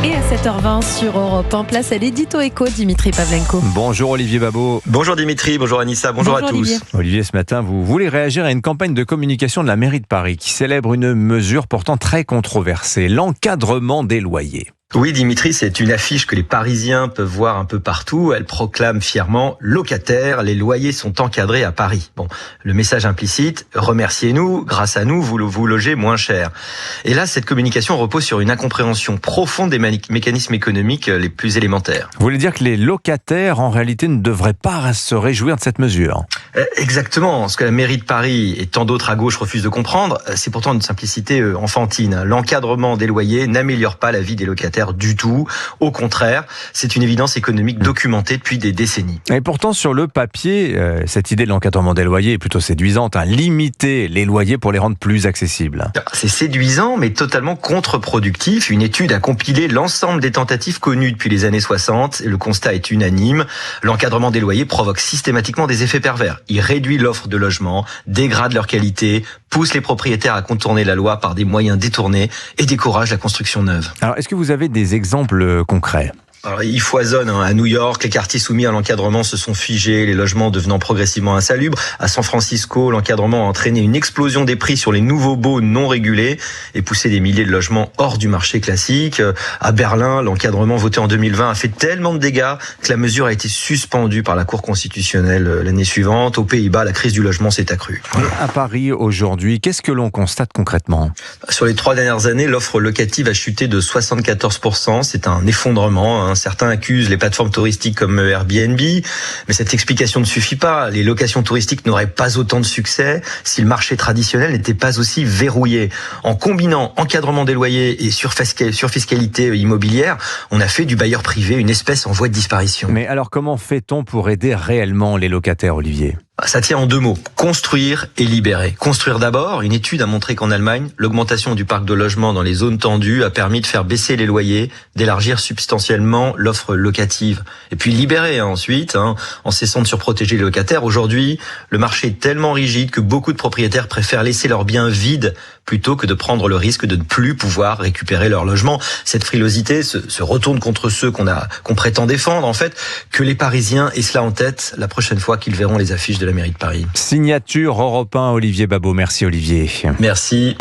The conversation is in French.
Et à 7h20 sur Europe 1, place à l'édito éco, Dimitri Pavlenko. Bonjour Olivier Babot. Bonjour Dimitri, bonjour Anissa, bonjour à tous. Olivier. Olivier, ce matin, vous voulez réagir à une campagne de communication de la mairie de Paris qui célèbre une mesure pourtant très controversée, l'encadrement des loyers. Oui Dimitri, c'est une affiche que les Parisiens peuvent voir un peu partout. Elle proclame fièrement « Locataires, les loyers sont encadrés à Paris ». Bon, le message implicite, remerciez-nous, grâce à nous, vous logez moins cher. Et là, cette communication repose sur une incompréhension profonde des mécanismes économiques les plus élémentaires. Vous voulez dire que les locataires, en réalité, ne devraient pas se réjouir de cette mesure? Exactement. Ce que la mairie de Paris et tant d'autres à gauche refusent de comprendre, c'est pourtant une simplicité enfantine. L'encadrement des loyers n'améliore pas la vie des locataires du tout. Au contraire, c'est une évidence économique documentée depuis des décennies. Et pourtant, sur le papier, cette idée de l'encadrement des loyers est plutôt séduisante. Limiter les loyers pour les rendre plus accessibles. C'est séduisant, mais totalement contre-productif. Une étude a compilé l'ensemble des tentatives connues depuis les années 60. Et le constat est unanime. L'encadrement des loyers provoque systématiquement des effets pervers. Il réduit l'offre de logement, dégrade leur qualité, pousse les propriétaires à contourner la loi par des moyens détournés et décourage la construction neuve. Alors, est-ce que vous avez des exemples concrets ? Alors, il foisonne à New York, les quartiers soumis à l'encadrement se sont figés, les logements devenant progressivement insalubres. À San Francisco, l'encadrement a entraîné une explosion des prix sur les nouveaux baux non régulés et poussé des milliers de logements hors du marché classique. À Berlin, l'encadrement voté en 2020 a fait tellement de dégâts que la mesure a été suspendue par la Cour constitutionnelle l'année suivante. Aux Pays-Bas, la crise du logement s'est accrue. À Paris, aujourd'hui, qu'est-ce que l'on constate concrètement ? Sur les 3 dernières années, l'offre locative a chuté de 74%. C'est un effondrement. Certains accusent les plateformes touristiques comme Airbnb, mais cette explication ne suffit pas. Les locations touristiques n'auraient pas autant de succès si le marché traditionnel n'était pas aussi verrouillé. En combinant encadrement des loyers et surfiscalité immobilière, on a fait du bailleur privé une espèce en voie de disparition. Mais alors comment fait-on pour aider réellement les locataires, Olivier ? Ça tient en 2 mots, construire et libérer. Construire d'abord, une étude a montré qu'en Allemagne, l'augmentation du parc de logements dans les zones tendues a permis de faire baisser les loyers, d'élargir substantiellement l'offre locative. Et puis libérer ensuite, en cessant de surprotéger les locataires. Aujourd'hui, le marché est tellement rigide que beaucoup de propriétaires préfèrent laisser leurs biens vides plutôt que de prendre le risque de ne plus pouvoir récupérer leur logement. Cette frilosité se retourne contre ceux qu'on prétend défendre. En fait, que les Parisiens aient cela en tête la prochaine fois qu'ils verront les affiches de la mairie de Paris. Signature Europe 1, Olivier Babot. Merci Olivier. Merci.